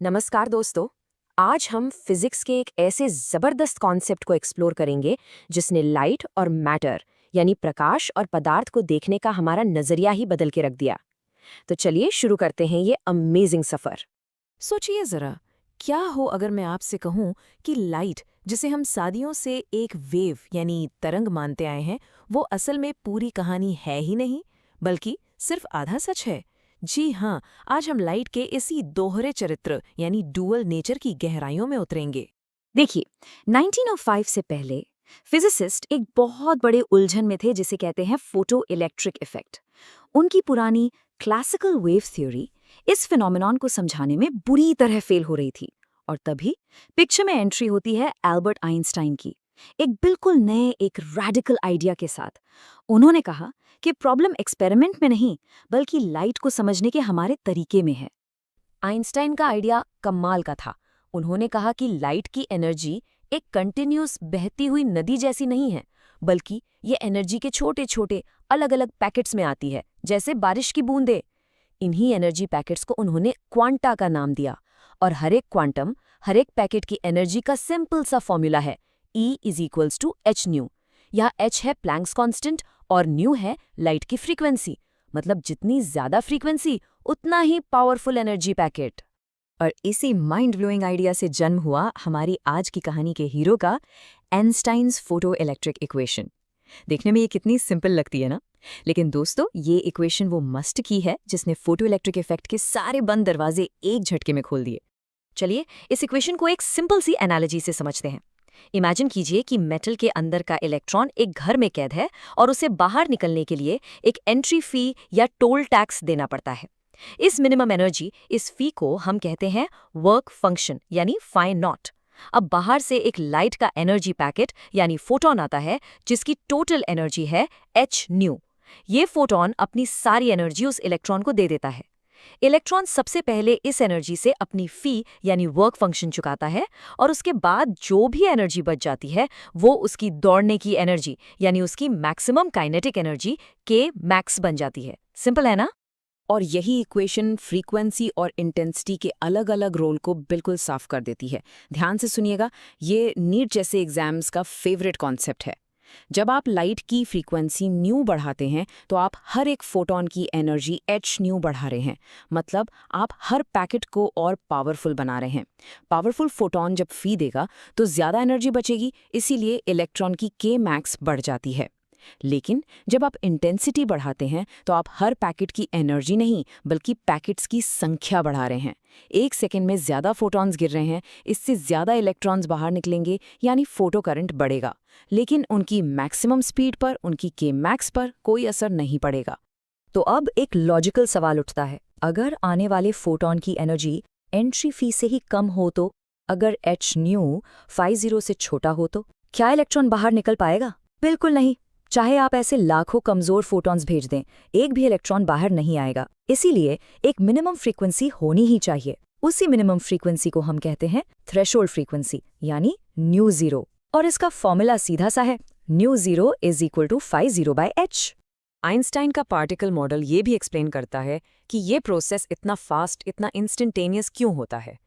नमस्कार दोस्तों। आज हम फिजिक्स के एक ऐसे जबरदस्त कॉन्सेप्ट को एक्सप्लोर करेंगे जिसने लाइट और मैटर यानी प्रकाश और पदार्थ को देखने का हमारा नजरिया ही बदल के रख दिया। तो चलिए शुरू करते हैं ये अमेजिंग सफर। सोचिए जरा, क्या हो अगर मैं आपसे कहूं कि लाइट, जिसे हम सदियों से एक वेव यानी तरंग मानते आए हैं, वो असल में पूरी कहानी है ही नहीं, बल्कि सिर्फ आधा सच है। जी हाँ, आज हम लाइट के इसी दोहरे चरित्र यानी डुअल नेचर की गहराइयों में उतरेंगे। देखिए, 1905 से पहले फिजिसिस्ट एक बहुत बड़े उलझन में थे जिसे कहते हैं फोटो इलेक्ट्रिक इफेक्ट। उनकी पुरानी क्लासिकल वेव थ्योरी इस फिनोमेनॉन को समझाने में बुरी तरह फेल हो रही थी। और तभी पिक्चर में एंट्री होती है एल्बर्ट आइंस्टाइन की, एक बिल्कुल नए, एक रैडिकल आइडिया के साथ। उन्होंने कहा कि प्रॉब्लम एक्सपेरिमेंट में नहीं, बल्कि लाइट को समझने के हमारे तरीके में है। आइंस्टाइन का आइडिया कमाल का था। उन्होंने कहा कि लाइट की एनर्जी एक कंटिन्यूस बहती हुई नदी जैसी नहीं है, बल्कि ये एनर्जी के छोटे छोटे अलग अलग पैकेट्स में आती है, जैसे बारिश की बूंदें। इन्हीं एनर्जी पैकेट्स को उन्होंने क्वांटा का नाम दिया। और हर एक क्वांटम, हर एक पैकेट की एनर्जी का सिंपल सा फॉर्मूला है E=h²। यहाँ h है प्लैंक्स कांस्टेंट और न्यू है लाइट की फ्रीक्वेंसी। मतलब जितनी ज्यादा फ्रीक्वेंसी, उतना ही पावरफुल एनर्जी पैकेट। और इसी माइंड ब्लोइंग आइडिया से जन्म हुआ हमारी आज की कहानी के हीरो का आइंस्टाइन्स फोटो इलेक्ट्रिक इक्वेशन। देखने में ये कितनी सिंपल लगती है ना, लेकिन दोस्तों ये इक्वेशन वो मस्ट की है जिसने फोटो इलेक्ट्रिक इफेक्ट के सारे बंद दरवाजे एक झटके में खोल दिए। चलिए इस इक्वेशन को एक सिंपल सी एनालॉजी से समझते हैं। इमेजिन कीजिए कि मेटल के अंदर का इलेक्ट्रॉन एक घर में कैद है और उसे बाहर निकलने के लिए एक एंट्री फी या टोल टैक्स देना पड़ता है। इस मिनिमम एनर्जी, इस फी को हम कहते हैं वर्क फंक्शन यानी फाइन नॉट। अब बाहर से एक लाइट का एनर्जी पैकेट यानी फोटॉन आता है जिसकी टोटल एनर्जी है h न्यू। ये फोटॉन अपनी सारी एनर्जी उस इलेक्ट्रॉन को दे देता है। इलेक्ट्रॉन सबसे पहले इस एनर्जी से अपनी फी यानी वर्क फंक्शन चुकाता है और उसके बाद जो भी एनर्जी बच जाती है वो उसकी दौड़ने की एनर्जी यानी उसकी मैक्सिमम काइनेटिक एनर्जी के मैक्स बन जाती है। सिंपल है ना? और यही इक्वेशन फ्रीक्वेंसी और इंटेंसिटी के अलग अलग रोल को बिल्कुल साफ कर देती है। ध्यान से सुनिएगा, ये नीट जैसे एग्जाम्स का फेवरेट कॉन्सेप्ट है। जब आप लाइट की फ्रीक्वेंसी न्यू बढ़ाते हैं तो आप हर एक फोटॉन की एनर्जी h न्यू बढ़ा रहे हैं। मतलब आप हर पैकेट को और पावरफुल बना रहे हैं। पावरफुल फोटॉन जब फी देगा तो ज़्यादा एनर्जी बचेगी, इसीलिए इलेक्ट्रॉन की k मैक्स बढ़ जाती है। लेकिन जब आप इंटेंसिटी बढ़ाते हैं तो आप हर पैकेट की एनर्जी नहीं, बल्कि पैकेट्स की संख्या बढ़ा रहे हैं। एक सेकेंड में ज्यादा फोटॉन्स गिर रहे हैं, इससे ज्यादा इलेक्ट्रॉन्स बाहर निकलेंगे, यानी फोटो करंट बढ़ेगा। लेकिन उनकी मैक्सिमम स्पीड पर, उनकी के मैक्स पर कोई असर नहीं पड़ेगा। तो अब एक लॉजिकल सवाल उठता है, अगर आने वाले फोटॉन की एनर्जी एंट्री फी से ही कम हो तो, अगर h न्यू 50 से छोटा हो तो क्या इलेक्ट्रॉन बाहर निकल पाएगा? बिल्कुल नहीं। चाहे आप ऐसे लाखों कमजोर फोटॉन्स भेज दें, एक भी इलेक्ट्रॉन बाहर नहीं आएगा। इसीलिए एक मिनिमम फ्रीक्वेंसी होनी ही चाहिए। उसी मिनिमम फ्रीक्वेंसी को हम कहते हैं थ्रेशोल्ड फ्रीक्वेंसी यानी न्यू जीरो। और इसका फॉर्मूला सीधा सा है, nu zero is equal to 50/h। Einstein का पार्टिकल मॉडल ये भी एक्सप्लेन करता है कि ये प्रोसेस इतना फास्ट, इतना इंस्टेंटेनियस क्यों होता है।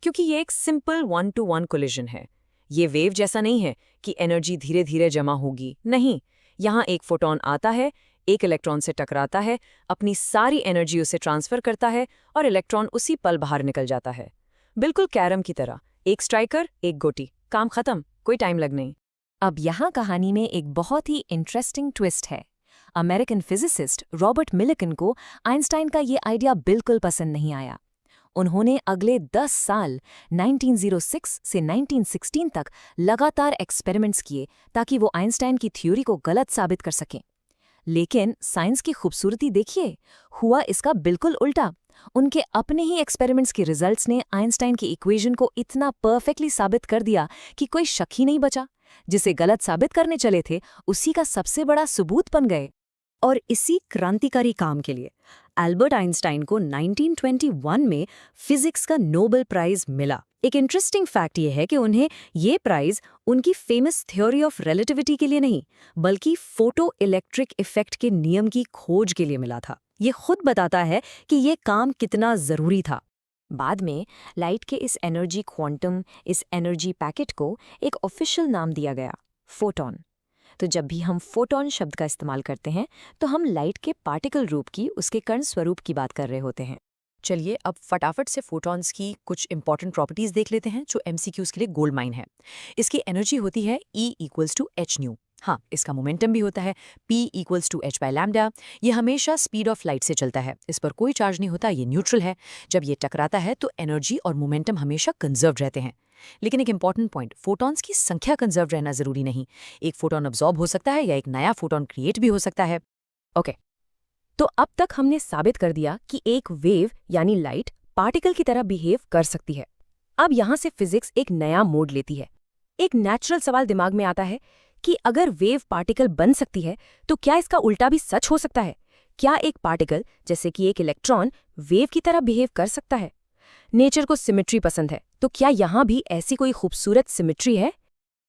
क्योंकि ये एक सिंपल 1-to-1 कोलिजन है। ये वेव जैसा नहीं है कि एनर्जी धीरे धीरे जमा होगी, नहीं। यहाँ एक फोटॉन आता है, एक इलेक्ट्रॉन से टकराता है, अपनी सारी एनर्जी उसे ट्रांसफर करता है और इलेक्ट्रॉन उसी पल बाहर निकल जाता है। बिल्कुल कैरम की तरह, एक स्ट्राइकर एक गोटी, काम खत्म, कोई टाइम लग नहीं। अब यहाँ कहानी में एक बहुत ही इंटरेस्टिंग ट्विस्ट है। अमेरिकन फिजिसिस्ट रॉबर्ट मिलिकन को आइंस्टाइन का ये आइडिया बिल्कुल पसंद नहीं आया। उन्होंने अगले 10 साल 1906 से 1916 तक लगातार एक्सपेरिमेंट्स किए ताकि वो आइंस्टाइन की थ्योरी को गलत साबित कर सकें। लेकिन साइंस की खूबसूरती देखिए, हुआ इसका बिल्कुल उल्टा। उनके अपने ही एक्सपेरिमेंट्स के रिजल्ट्स ने आइंस्टाइन की इक्वेशन को इतना परफेक्टली साबित कर दिया कि कोई शक ही नहीं बचा। जिसे गलत साबित करने चले थे, उसी का सबसे बड़ा सबूत बन गए। और इसी क्रांतिकारी काम के लिए एल्बर्ट आइंस्टाइन को 1921 में फिजिक्स का नोबेल प्राइज मिला। एक इंटरेस्टिंग फैक्ट ये है कि उन्हें ये प्राइज उनकी फेमस थ्योरी ऑफ रिलेटिविटी के लिए नहीं, बल्कि फोटो इलेक्ट्रिक इफेक्ट के नियम की खोज के लिए मिला था। ये खुद बताता है कि ये काम कितना जरूरी था। बाद में लाइट के इस एनर्जी क्वांटम, इस एनर्जी पैकेट को एक ऑफिशियल नाम दिया गया, फोटॉन। तो जब भी हम फोटॉन शब्द का इस्तेमाल करते हैं तो हम लाइट के पार्टिकल रूप की, उसके कण स्वरूप की बात कर रहे होते हैं। चलिए अब फटाफट से फोटॉन्स की कुछ इंपॉर्टेंट प्रॉपर्टीज देख लेते हैं जो एमसीक्यूज के लिए गोल्ड माइन है। इसकी एनर्जी होती है E=h न्यू। हाँ, इसका मोमेंटम भी होता है P=h/λ। ये हमेशा स्पीड ऑफ लाइट से चलता है, इस पर कोई चार्ज नहीं होता, ये न्यूट्रल है। जब ये टकराता है तो एनर्जी और मोमेंटम हमेशा कंजर्व रहते हैं। लेकिन एक इंपॉर्टेंट पॉइंट, फोटॉन्स की संख्या कंजर्व रहना जरूरी नहीं। एक फोटॉन अब्जॉर्ब हो सकता है या एक नया फोटॉन क्रिएट भी हो सकता है। ओके, तो अब तक हमने साबित कर दिया कि एक वेव यानी लाइट पार्टिकल की तरह बिहेव कर सकती है। अब यहाँ से फिजिक्स एक नया मोड लेती है। एक नेचुरल सवाल दिमाग में आता है कि अगर वेव पार्टिकल बन सकती है तो क्या इसका उल्टा भी सच हो सकता है? क्या एक पार्टिकल जैसे कि एक इलेक्ट्रॉन वेव की तरह बिहेव कर सकता है? नेचर को सिमेट्री पसंद है, तो क्या यहाँ भी ऐसी कोई खूबसूरत सिमेट्री है?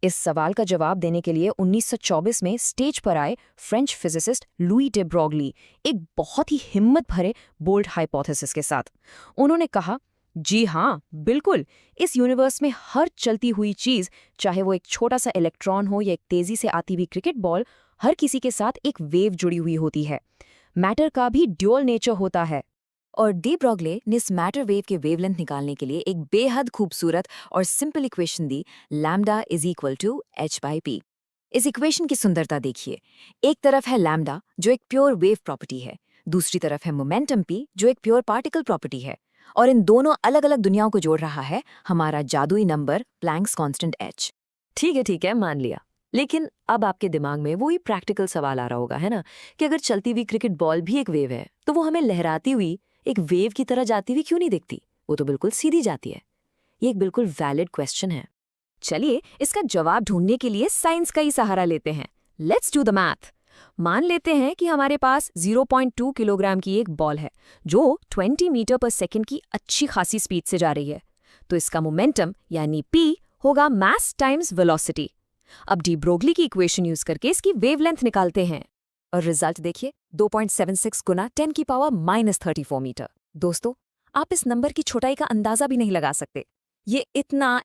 इस सवाल का जवाब देने के लिए 1924 में स्टेज पर आए French physicist Louis day Broglie एक बहुत ही हिम्मत भरे बोल्ड हाइपोथेसिस के साथ। उन्होंने कहा, जी हाँ, बिल्कुल, इस यूनिवर्स में हर चलती हुई चीज, चाहे वो एक छोटा सा इलेक्ट्रॉन हो या एक तेजी से आती हुई क्रिकेट बॉल, हर किसी के साथ एक वेव जुड़ी हुई होती है। मैटर का भी ड्यूअल नेचर होता है। और डी ब्रॉगले ने इस मैटर वेव के वेवलेंथ निकालने के लिए एक बेहद खूबसूरत और सिंपल इक्वेशन दी, λ=h/p। इस इक्वेशन की सुंदरता देखिए। एक तरफ है लैम्डा जो एक प्योर वेव प्रॉपर्टी है, दूसरी तरफ है मोमेंटम p जो एक प्योर पार्टिकल प्रॉपर्टी है, और इन दोनों अलग अलग दुनियाओं को जोड़ रहा है हमारा जादुई नंबर प्लैंक्स कांस्टेंट h। ठीक है, मान लिया। लेकिन अब आपके दिमाग में वही प्रैक्टिकल सवाल आ रहा होगा, है ना, कि अगर चलती हुई क्रिकेट बॉल भी एक वेव है तो वो हमें लहराती हुई एक वेव की तरह जाती हुई क्यों नहीं दिखती? वो तो बिल्कुल सीधी जाती है। ये एक बिल्कुल वैलिड क्वेश्चन है। चलिए इसका जवाब ढूंढने के लिए साइंस का ही सहारा लेते हैं। Let's do the math. मान लेते हैं कि हमारे पास 0.2 किलोग्राम की एक बॉल है जो 20 मीटर पर सेकेंड की अच्छी खासी स्पीड से जा रही है। तो इसका मोमेंटम यानी p होगा मास टाइम्स वेलोसिटी। अब डी ब्रोगली की इक्वेशन यूज करके इसकी वेवलेंथ निकालते हैं और रिजल्ट देखिए, 2.76 गुना 10 की पावर -34 मीटर। दोस्तों, आप इस नंबर की छोटाई का अंदाजा भी नहीं लगा सकते। ये इतना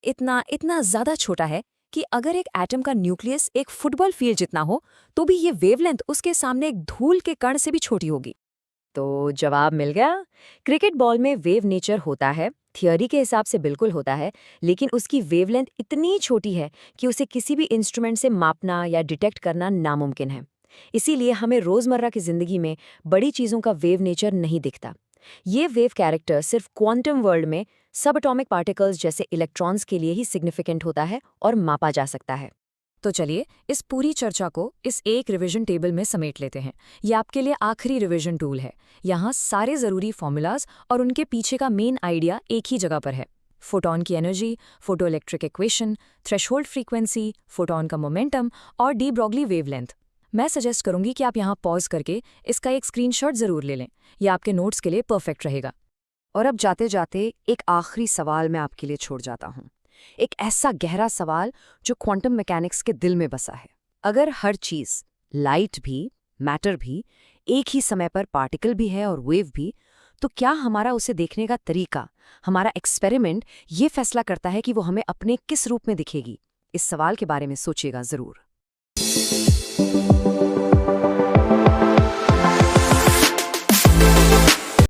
ज्यादा छोटा है कि अगर एक एटम का न्यूक्लियस एक फुटबॉल फील्ड जितना हो तो भी ये वेवलेंथ उसके सामने एक धूल के कण से भी छोटी होगी। तो जवाब मिल गया। क्रिकेट बॉल में वेव नेचर होता है, थियोरी के हिसाब से बिल्कुल होता है, लेकिन उसकी वेवलेंथ इतनी छोटी है कि उसे किसी भी इंस्ट्रूमेंट से मापना या डिटेक्ट करना नामुमकिन है। इसीलिए हमें रोजमर्रा की जिंदगी में बड़ी चीजों का वेव नेचर नहीं दिखता। ये वेव कैरेक्टर सिर्फ क्वांटम वर्ल्ड में सब एटॉमिक पार्टिकल्स जैसे इलेक्ट्रॉन्स के लिए ही सिग्निफिकेंट होता है और मापा जा सकता है। तो चलिए इस पूरी चर्चा को इस एक रिवीजन टेबल में समेट लेते हैं। ये आपके लिए आखिरी रिवीजन टूल है। यहाँ सारे ज़रूरी फॉर्मूलाज और उनके पीछे का मेन आइडिया एक ही जगह पर है। फोटॉन की energy, photoelectric equation, threshold frequency, photon का मोमेंटम और डी ब्रॉगली वेवलेंथ। मैं सजेस्ट करूंगी कि आप यहाँ पॉज करके इसका एक स्क्रीनशॉट ज़रूर ले लें। यह आपके नोट्स के लिए परफेक्ट रहेगा। और अब जाते जाते एक आखिरी सवाल मैं आपके लिए छोड़ जाता हूँ। एक ऐसा गहरा सवाल जो क्वांटम मैकेनिक्स के दिल में बसा है। अगर हर चीज़, लाइट भी, मैटर भी, एक ही समय पर पार्टिकल भी है और वेव भी, तो क्या हमारा उसे देखने का तरीका, हमारा एक्सपेरिमेंट ये फैसला करता है कि वो हमें अपने किस रूप में दिखेगी? इस सवाल के बारे में सोचिएगा ज़रूर।